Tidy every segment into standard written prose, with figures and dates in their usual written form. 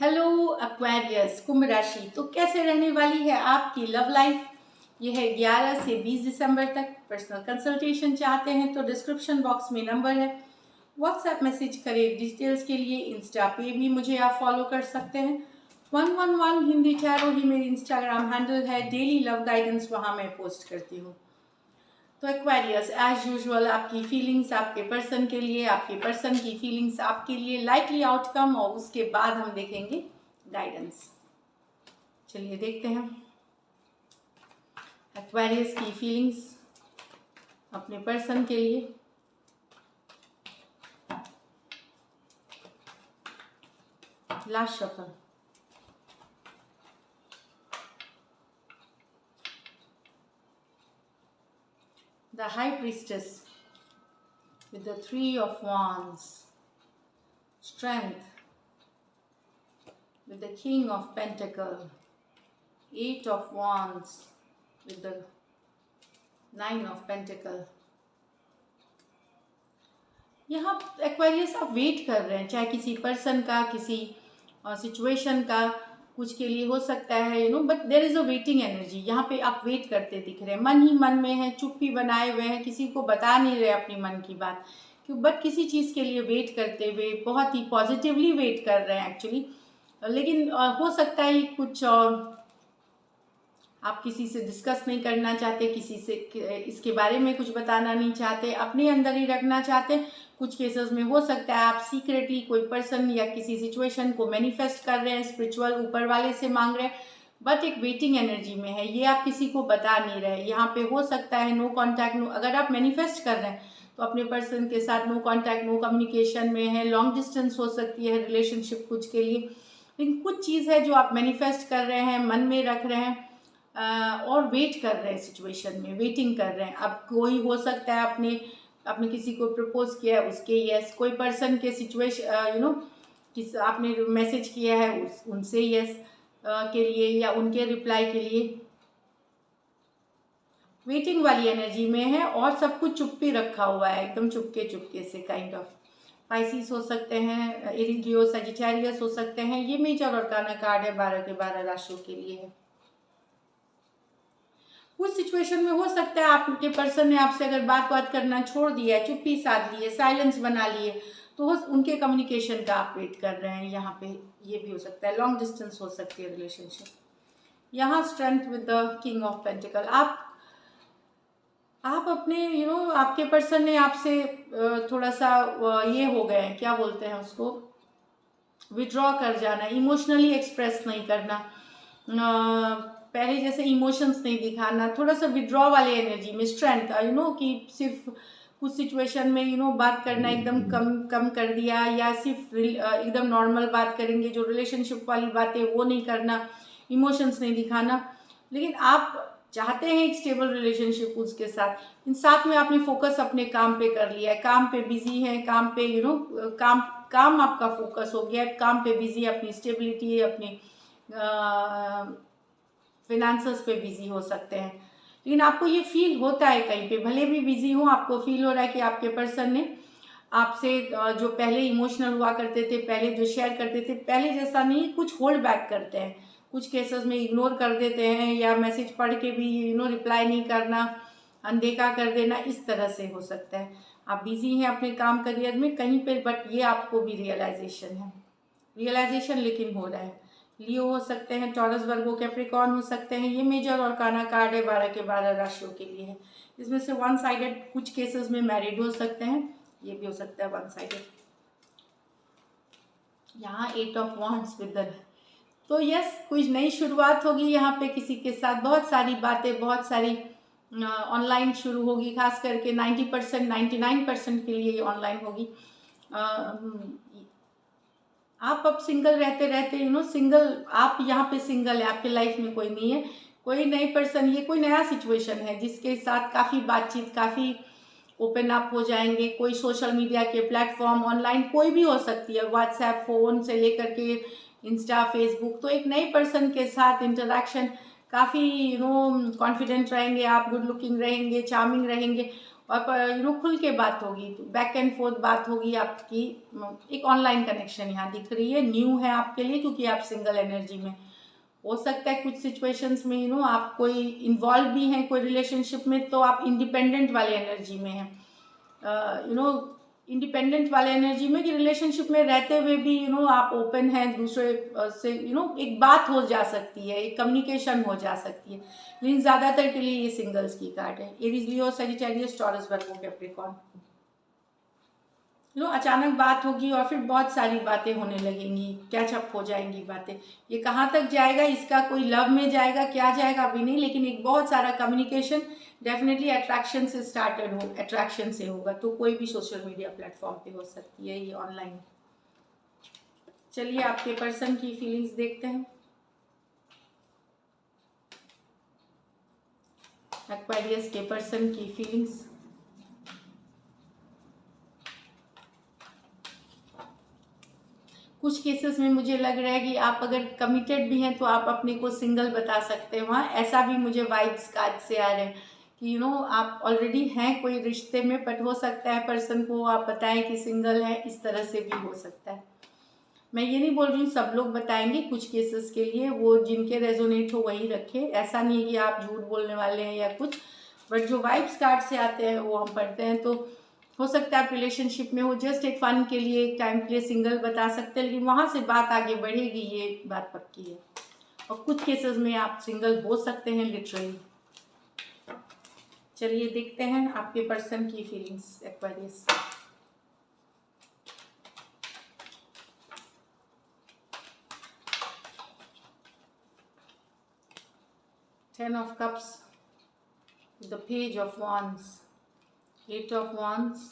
Hello Aquarius कुंभ राशि। तो कैसे रहने वाली है आपकी लव लाइफ? ये है 11 से 20 दिसंबर तक। पर्सनल कंसल्टेशन चाहते हैं तो डिस्क्रिप्शन बॉक्स में नंबर है, व्हाट्सएप मैसेज करें डिटेल्स के लिए। इंस्टा पे भी मुझे आप फॉलो कर सकते हैं। 111 हिंदी टैरो ही मेरी इंस्टाग्राम हैंडल है। डेली लव गाइडेंस वहाँ मैं पोस्ट करती हूँ। तो एक्वेरियस एज यूजुअल आपकी फीलिंग्स आपके पर्सन के लिए, आपके पर्सन की फीलिंग्स आपके लिए, लाइकली आउटकम, और उसके बाद हम देखेंगे गाइडेंस। चलिए देखते हैं एक्वेरियस की फीलिंग्स अपने पर्सन के लिए। Last shuffle. The High Priestess with the Three of Wands, Strength with the King of Pentacle, Eight of Wands with the Nine of Pentacle। यहाँ एक्वेरियस आप वेट कर रहे हैं, चाहे किसी पर्सन का, किसी सिचुएशन का, कुछ के लिए हो सकता है but there is a waiting energy. यहाँ पे आप वेट करते दिख रहे हैं, मन ही मन में है, चुप्पी बनाए हुए हैं, किसी को बता नहीं रहे अपनी मन की बात क्यों, बट किसी चीज़ के लिए वेट करते हुए बहुत ही पॉजिटिवली वेट कर रहे हैं एक्चुअली। लेकिन हो सकता है कुछ आप किसी से डिस्कस नहीं करना चाहते, किसी से इसके बारे में कुछ बताना नहीं चाहते, अपने अंदर ही रखना चाहते। कुछ केसेस में हो सकता है आप सीक्रेटली कोई पर्सन या किसी सिचुएशन को मैनिफेस्ट कर रहे हैं, स्पिरिचुअल ऊपर वाले से मांग रहे हैं, बट एक वेटिंग एनर्जी में है, ये आप किसी को बता नहीं रहे। यहाँ पे हो सकता है नो कॉन्टैक्ट, नो, अगर आप मैनिफेस्ट कर रहे हैं तो अपने पर्सन के साथ नो कॉन्टैक्ट, नो कम्युनिकेशन में है, लॉन्ग डिस्टेंस हो सकती है रिलेशनशिप कुछ के लिए। लेकिन कुछ चीज़ है जो आप मैनिफेस्ट कर रहे हैं, मन में रख रहे हैं और वेट कर रहे हैं, सिचुएशन में वेटिंग कर रहे हैं। अब कोई हो सकता है आपने किसी को प्रपोज किया है उसके यस, कोई पर्सन के सिचुएशन किस आपने मैसेज किया है उनसे यस के लिए या उनके रिप्लाई के लिए वेटिंग वाली एनर्जी में है। और सब कुछ चुप्पी रखा हुआ है, एकदम चुपके चुपके से काइंड ऑफ। पाइसिस हो सकते हैं, एरीज, लियो, सजिटेरियस हो सकते हैं। ये मेजर और काना कार्ड है, 12 के 12 राशियों के लिए है। कुछ सिचुएशन में हो सकता है आपके पर्सन ने आपसे अगर बात करना छोड़ दिया है, चुप्पी साध ली है, साइलेंस बना लिए, तो उनके कम्युनिकेशन का आप वेट कर रहे हैं। यहाँ पे ये भी हो सकता है, लॉन्ग डिस्टेंस हो सकती है रिलेशनशिप। यहाँ strength with the king of pentacle. आप अपने आपके पर्सन ने आपसे थोड़ा सा ये हो गए हैं, क्या बोलते हैं उसको, विड्रॉ कर जाना, इमोशनली एक्सप्रेस नहीं करना, पहले जैसे इमोशंस नहीं दिखाना, थोड़ा सा विड्रॉ वाले एनर्जी में स्ट्रेंथ कि सिर्फ कुछ सिचुएशन में बात करना एकदम कम कम कर दिया, या सिर्फ एकदम नॉर्मल बात करेंगे, जो रिलेशनशिप वाली बातें वो नहीं करना, इमोशंस नहीं दिखाना। लेकिन आप चाहते हैं एक स्टेबल रिलेशनशिप उसके साथ, इन साथ में आपने फोकस अपने काम पे कर लिया है, काम पे बिजी है, काम पे काम आपका फोकस हो गया है, काम पे बिजी, अपनी स्टेबिलिटी, अपनी फिनेंसेस पे बिजी हो सकते हैं। लेकिन आपको ये फील होता है कहीं पे, भले भी बिजी हो, आपको फील हो रहा है कि आपके पर्सन ने आपसे जो पहले इमोशनल हुआ करते थे, पहले जो शेयर करते थे, पहले जैसा नहीं, कुछ होल्ड बैक करते हैं, कुछ केसेस में इग्नोर कर देते हैं, या मैसेज पढ़ के भी रिप्लाई नहीं करना, अनदेखा कर देना, इस तरह से हो सकता है। आप बिजी हैं अपने काम करियर में कहीं पे, बट ये आपको भी रियलाइजेशन है, रियलाइजेशन लेकिन हो रहा है। लियो हो सकते हैं, टॉरस, वर्गो, कैप्रिकॉर्न हो सकते हैं। ये मेजर और काना कार्ड है, 12 के 12 राशियों के लिए है। इसमें से वन साइडेड कुछ केसेस में मैरिड हो सकते हैं, ये भी हो सकता है वन साइडेड। यहाँ 8 ऑफ वॉन्ड्स विद द, तो यस, कुछ नई शुरुआत होगी यहाँ पे किसी के साथ, बहुत सारी बातें, बहुत सारी ऑनलाइन शुरू होगी, खास करके 90% 99% के लिए ऑनलाइन होगी। आप अब सिंगल रहते रहते सिंगल, आप यहाँ पे सिंगल है, आपके लाइफ में कोई नहीं है, कोई नई पर्सन, ये कोई नया सिचुएशन है जिसके साथ काफ़ी बातचीत, काफ़ी ओपन अप हो जाएंगे। कोई सोशल मीडिया के प्लेटफॉर्म, ऑनलाइन कोई भी हो सकती है, व्हाट्सएप, फ़ोन से लेकर के इंस्टा, फेसबुक, तो एक नए पर्सन के साथ इंटरेक्शन, काफ़ी कॉन्फिडेंट रहेंगे आप, गुड लुकिंग रहेंगे, चार्मिंग रहेंगे, और खुल के बात होगी, बैक एंड फोर्थ बात होगी आपकी। एक ऑनलाइन कनेक्शन यहाँ दिख रही है, न्यू है आपके लिए क्योंकि आप सिंगल एनर्जी में। हो सकता है कुछ सिचुएशंस में आप कोई इन्वॉल्व भी हैं कोई रिलेशनशिप में, तो आप इंडिपेंडेंट वाले एनर्जी में हैं। इंडिपेंडेंट वाले एनर्जी में कि रिलेशनशिप में रहते हुए भी आप ओपन हैं दूसरे से, एक बात हो जा सकती है, एक कम्युनिकेशन हो जा सकती है। लेकिन ज़्यादातर के लिए ये सिंगल्स की कार्ड है। एरीज, लियो, सजिटेरियस, टॉरस, वर्गो, कैप्रिकॉर्न। अचानक बात होगी और फिर बहुत सारी बातें होने लगेंगी, कैचअप हो जाएंगी बातें। ये कहाँ तक जाएगा, इसका कोई लव में जाएगा, क्या जाएगा अभी नहीं, लेकिन एक बहुत सारा कम्युनिकेशन डेफिनेटली अट्रैक्शन से स्टार्टेड हो, अट्रैक्शन से होगा। तो कोई भी सोशल मीडिया प्लेटफॉर्म पे हो सकती है ये, ऑनलाइन। चलिए आपके पर्सन की फीलिंग्स देखते हैं। एक्वेरियस के पर्सन की फीलिंग्स। कुछ केसेस में मुझे लग रहा है कि आप अगर कमिटेड भी हैं तो आप अपने को सिंगल बता सकते हैं वहाँ। ऐसा भी मुझे वाइब्स कार्ड से आ रहे हैं कि आप ऑलरेडी हैं कोई रिश्ते में, बट हो सकता है पर्सन को आप बताएं कि सिंगल है, इस तरह से भी हो सकता है। मैं ये नहीं बोल रही हूँ सब लोग बताएंगे, कुछ केसेस के लिए वो जिनके रेजोनेट हो वही रखे। ऐसा नहीं है कि आप झूठ बोलने वाले हैं या कुछ, बट जो वाइब्स कार्ड से आते हैं वो हम पढ़ते हैं। तो हो सकता है आप रिलेशनशिप में हो, जस्ट एक फन के लिए, एक टाइम के लिए सिंगल बता सकते हैं, लेकिन वहाँ से बात आगे बढ़ेगी, ये बात पक्की है। और कुछ केसेस में आप सिंगल हो सकते हैं लिटरली। चलिए देखते हैं आपके पर्सन की feelings, Aquarius. Ten of Cups, the Page of Wands, Eight of Wands,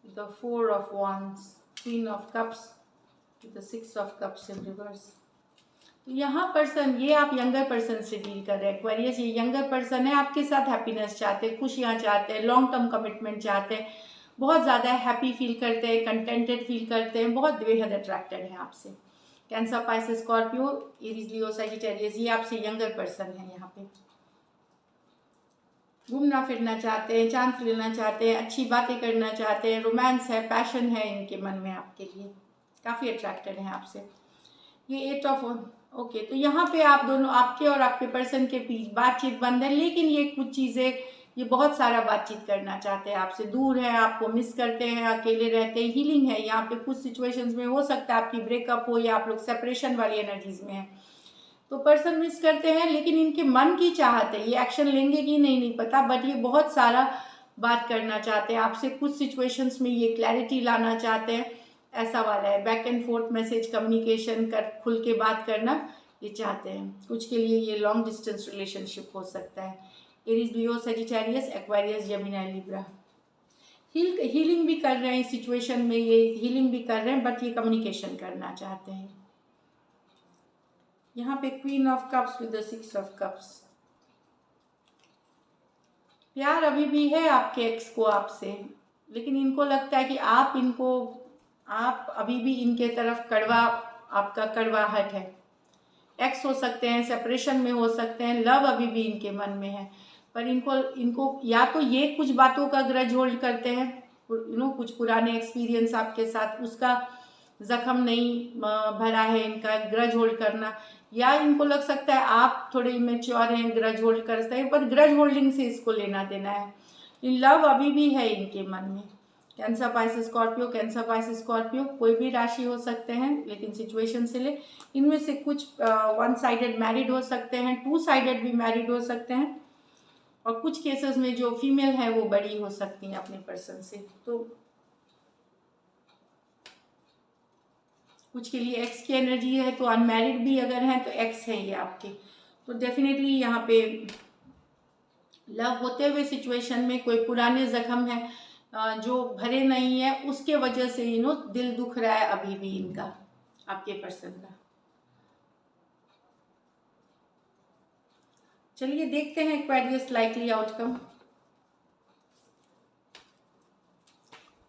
the Four of Wands, Queen of Cups, the Six of Cups in reverse. तो यहाँ पर्सन, ये आप यंगर पर्सन से डील कर रहे हैं एक्वेरियस। ये यंगर पर्सन है, आपके साथ हैप्पीनेस चाहते हैं, खुशियाँ चाहते हैं, लॉन्ग टर्म कमिटमेंट चाहते हैं, बहुत ज़्यादा हैप्पी फील करते हैं, कंटेंटेड फील करते हैं, बहुत बेहद अट्रैक्टेड हैं आपसे। Cancer, Pisces, Scorpio, Aries, Leo, Sagittarius, ये आपसे यंगर पर्सन है। यहाँ पे घूमना फिरना चाहते हैं, चांस लेना चाहते हैं, अच्छी बातें करना चाहते हैं, रोमांस है, पैशन है इनके मन में आपके लिए, काफ़ी अट्रैक्टेड हैं आपसे। ये एट ऑफ ओके, तो यहाँ पे आप दोनों, आपके और आपके पर्सन के बीच बातचीत बंद है, लेकिन ये कुछ चीज़ें, ये बहुत सारा बातचीत करना चाहते हैं आपसे, दूर है, आपको मिस करते हैं, अकेले रहते हैं, हीलिंग है यहाँ पे। कुछ सिचुएशंस में हो सकता है आपकी ब्रेकअप हो या आप लोग सेपरेशन वाली एनर्जीज में हैं, तो पर्सन मिस करते हैं, लेकिन इनके मन की चाहत है, ये एक्शन लेंगे कि नहीं पता, बट ये बहुत सारा बात करना चाहते हैं आपसे। कुछ सिचुएशंस में ये क्लैरिटी लाना चाहते हैं, ऐसा वाला है। Back and fourth message, communication कर, खुल के बात करना ये चाहते हैं। कुछ के लिए ये लॉन्ग डिस्टेंस रिलेशनशिप हो सकता है। Aries, Leo, Sagittarius, Aquarius, Gemini, Libra. Healing भी कर रहे हैं इस सिचुएशन में, ये हीलिंग भी कर रहे हैं, बट ये कम्युनिकेशन करना चाहते हैं। यहाँ पे queen of cups with the six of cups. प्यार अभी भी है आपके एक्स को आपसे, लेकिन इनको लगता है कि आप अभी भी इनके तरफ कड़वा, आपका कड़वाहट है। एक्स हो सकते हैं, सेपरेशन में हो सकते हैं, लव अभी भी इनके मन में है, पर इनको या तो ये कुछ बातों का ग्रज होल्ड करते हैं, कुछ पुराने एक्सपीरियंस आपके साथ, उसका जख्म नहीं भरा है इनका, ग्रज होल्ड करना, या इनको लग सकता है आप थोड़े इमेच्योर हैं, ग्रज होल्ड कर सकते हैं, पर ग्रज होल्डिंग से इसको लेना देना है। लव अभी भी है इनके मन में। Cancer, Pisces, Scorpio, cancer, Pisces, Scorpio, कोई भी राशि हो सकते हैं, लेकिन सिचुएशन से ले, इनमें से कुछ वन साइडेड मैरिड हो सकते हैं, टू साइडेड भी मैरिड हो सकते हैं, और कुछ केसेस में जो फीमेल है वो बड़ी हो सकती हैं अपने पर्सन से। तो कुछ के लिए एक्स की एनर्जी है, तो अनमैरिड भी अगर हैं तो एक्स है ये आपके। तो डेफिनेटली यहाँ पे लव होते हुए सिचुएशन में कोई पुराने जख्म है जो भरे नहीं है, उसके वजह से दिल दुख रहा है अभी भी इनका, आपके पर्सन का। चलिए देखते हैं Aquarius likely outcome.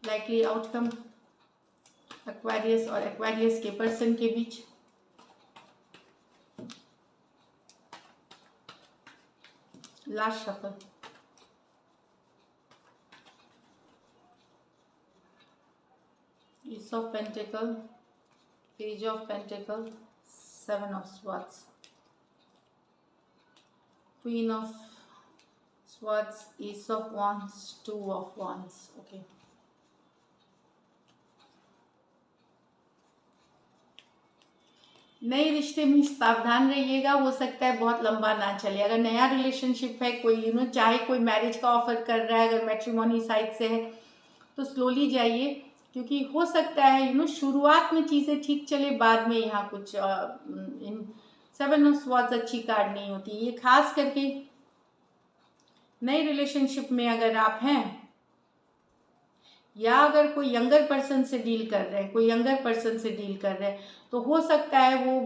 Likely outcome Aquarius और एक्वेरियस के पर्सन के बीच। Last shuffle. Ace of Pentacle, Page of Pentacle, Seven of Swords, Queen of Swords, Ace of Wands, Two of Wands. Okay. नए रिश्ते में सावधान रहिएगा, हो सकता है बहुत लंबा ना चले। अगर नया रिलेशनशिप है, कोई चाहे कोई मैरिज का ऑफर कर रहा है, अगर मैट्रिमोनी साइड से है तो स्लोली जाइए, क्योंकि हो सकता है शुरुआत में चीज़ें ठीक चले, बाद में यहाँ कुछ इन सेवन ऑफ स्वॉर्ड्स अच्छी कार्ड नहीं होती। ये खास करके नए रिलेशनशिप में अगर आप हैं, या अगर कोई यंगर पर्सन से डील कर रहे हैं, कोई यंगर पर्सन से डील कर रहे हैं, तो हो सकता है वो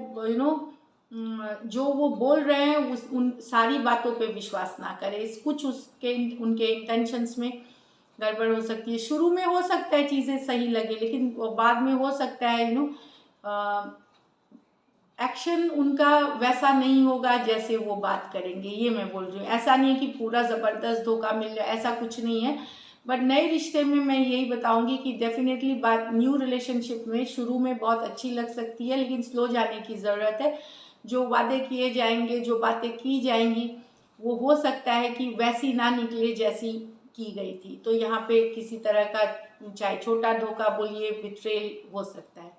जो वो बोल रहे हैं उन सारी बातों पे विश्वास ना करें। कुछ उनके इंटेंशंस में गड़बड़ हो सकती है। शुरू में हो सकता है चीज़ें सही लगे, लेकिन बाद में हो सकता है एक्शन उनका वैसा नहीं होगा जैसे वो बात करेंगे। ये मैं बोल रही हूँ। ऐसा नहीं है कि पूरा ज़बरदस्त धोखा मिल जाए, ऐसा कुछ नहीं है। बट नए रिश्ते में मैं यही बताऊंगी कि डेफिनेटली बात न्यू रिलेशनशिप में शुरू में बहुत अच्छी लग सकती है, लेकिन स्लो जाने की ज़रूरत है। जो वादे किए जाएंगे, जो बातें की जाएंगी, वो हो सकता है कि वैसी ना निकले जैसी की गई थी। तो यहाँ पे किसी तरह का चाहे छोटा धोखा बोलिए, बिट्रेल हो सकता है,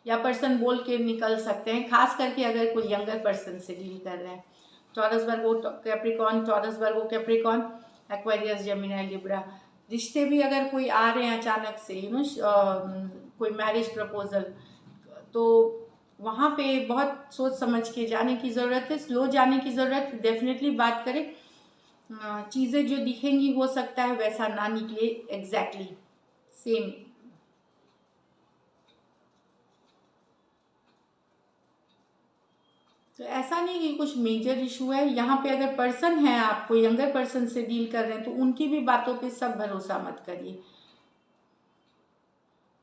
या पर्सन बोल के निकल सकते हैं, खास करके अगर कोई यंगर पर्सन से डील कर रहे हैं। Taurus Virgo Capricorn, Taurus Virgo Capricorn, Aquarius, Gemini, Libra. रिश्ते भी अगर कोई आ रहे हैं अचानक से कोई मैरिज प्रपोजल, तो वहाँ पे बहुत सोच समझ के जाने की ज़रूरत है, स्लो जाने की ज़रूरत। डेफिनेटली बात करें, चीज़ें जो दिखेंगी हो सकता है वैसा ना निकले एग्जैक्टली सेम। तो ऐसा नहीं कि कुछ मेजर इशू है यहाँ पे। अगर पर्सन है, आपको यंगर पर्सन से डील कर रहे हैं, तो उनकी भी बातों पे सब भरोसा मत करिए।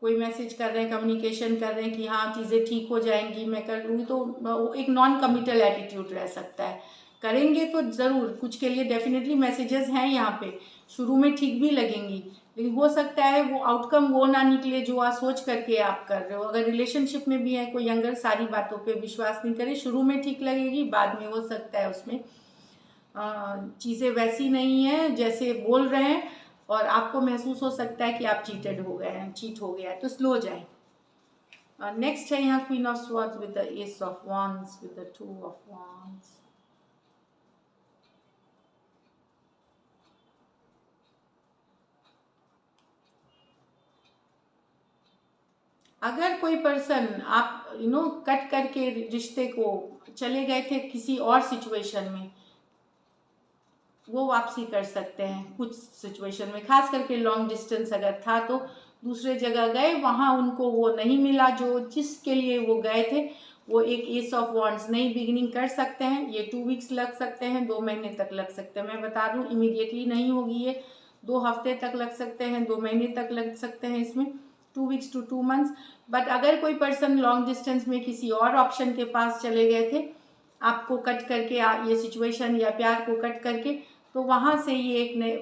कोई मैसेज कर रहे हैं, कम्युनिकेशन कर रहे हैं कि हाँ चीज़ें ठीक हो जाएंगी, मैं कर लूँगी, तो एक नॉन कमिटल एटीट्यूड रह सकता है। करेंगे तो ज़रूर, कुछ के लिए डेफिनेटली मैसेजेस हैं यहाँ पे, शुरू में ठीक भी लगेंगी, लेकिन हो सकता है वो आउटकम वो ना निकले जो आप सोच करके आप कर रहे हो। अगर रिलेशनशिप में भी है कोई यंगर, सारी बातों पे विश्वास नहीं करे। शुरू में ठीक लगेगी, बाद में हो सकता है उसमें चीज़ें वैसी नहीं है जैसे बोल रहे हैं, और आपको महसूस हो सकता है कि आप चीटेड हो गए हैं, चीट हो गया है, तो स्लो जाए। नेक्स्ट है यहाँ queen of swords with the S of wands with the two of wands. अगर कोई पर्सन आप कट करके रिश्ते को चले गए थे किसी और सिचुएशन में, वो वापसी कर सकते हैं कुछ सिचुएशन में। खास करके लॉन्ग डिस्टेंस अगर था तो दूसरे जगह गए, वहाँ उनको वो नहीं मिला जो जिसके लिए वो गए थे। वो एक एस ऑफ वॉन्ड्स, नई बिगिनिंग कर सकते हैं। ये 2 वीक्स लग सकते हैं, 2 महीने तक लग सकते हैं। मैं बता दूं इमीडिएटली नहीं होगी ये, 2 हफ्ते तक लग सकते हैं, 2 महीने तक लग सकते हैं इसमें, 2 वीक्स to 2 मंथ्स। बट अगर कोई पर्सन लॉन्ग डिस्टेंस में किसी और ऑप्शन के पास चले गए थे, आपको कट करके ये सिचुएशन या प्यार को कट करके, तो वहाँ से ये एक नए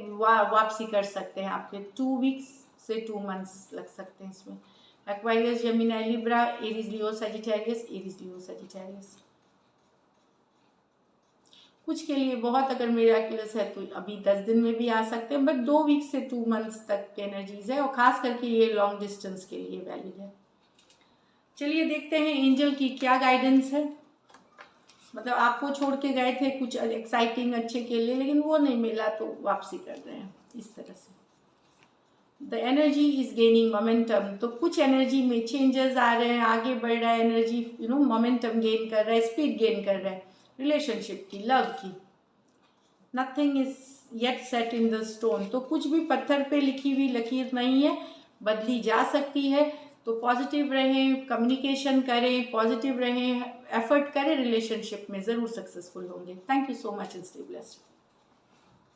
वापसी कर सकते हैं। आपके 2 वीक्स से 2 मंथ्स लग सकते हैं इसमें। Aquarius, Gemini, Libra, Aries, Leo, Sagittarius, Aries, Leo, Sagittarius. कुछ के लिए बहुत अगर मिराकुलस है तो अभी 10 दिन में भी आ सकते हैं, बट 2 वीक से 2 मंथ्स तक की एनर्जीज है, और खास करके ये लॉन्ग डिस्टेंस के लिए वैलिड है। चलिए देखते हैं एंजल की क्या गाइडेंस है। मतलब आपको छोड़ के गए थे कुछ एक्साइटिंग अच्छे के लिए, लेकिन वो नहीं मिला तो वापसी कर रहे हैं इस तरह से। The energy is gaining momentum, तो कुछ एनर्जी में चेंजेस आ रहे हैं, आगे बढ़ रहा है एनर्जी, मोमेंटम गेन कर रहा है, स्पीड गेन कर रहा है रिलेशनशिप की, लव की। Nothing is yet set in the stone, तो कुछ भी पत्थर पे लिखी हुई लकीर नहीं है, बदली जा सकती है। तो पॉजिटिव रहें, कम्युनिकेशन करें, पॉजिटिव रहें, एफर्ट करें, रिलेशनशिप में ज़रूर सक्सेसफुल होंगे। Thank you so much and stay blessed.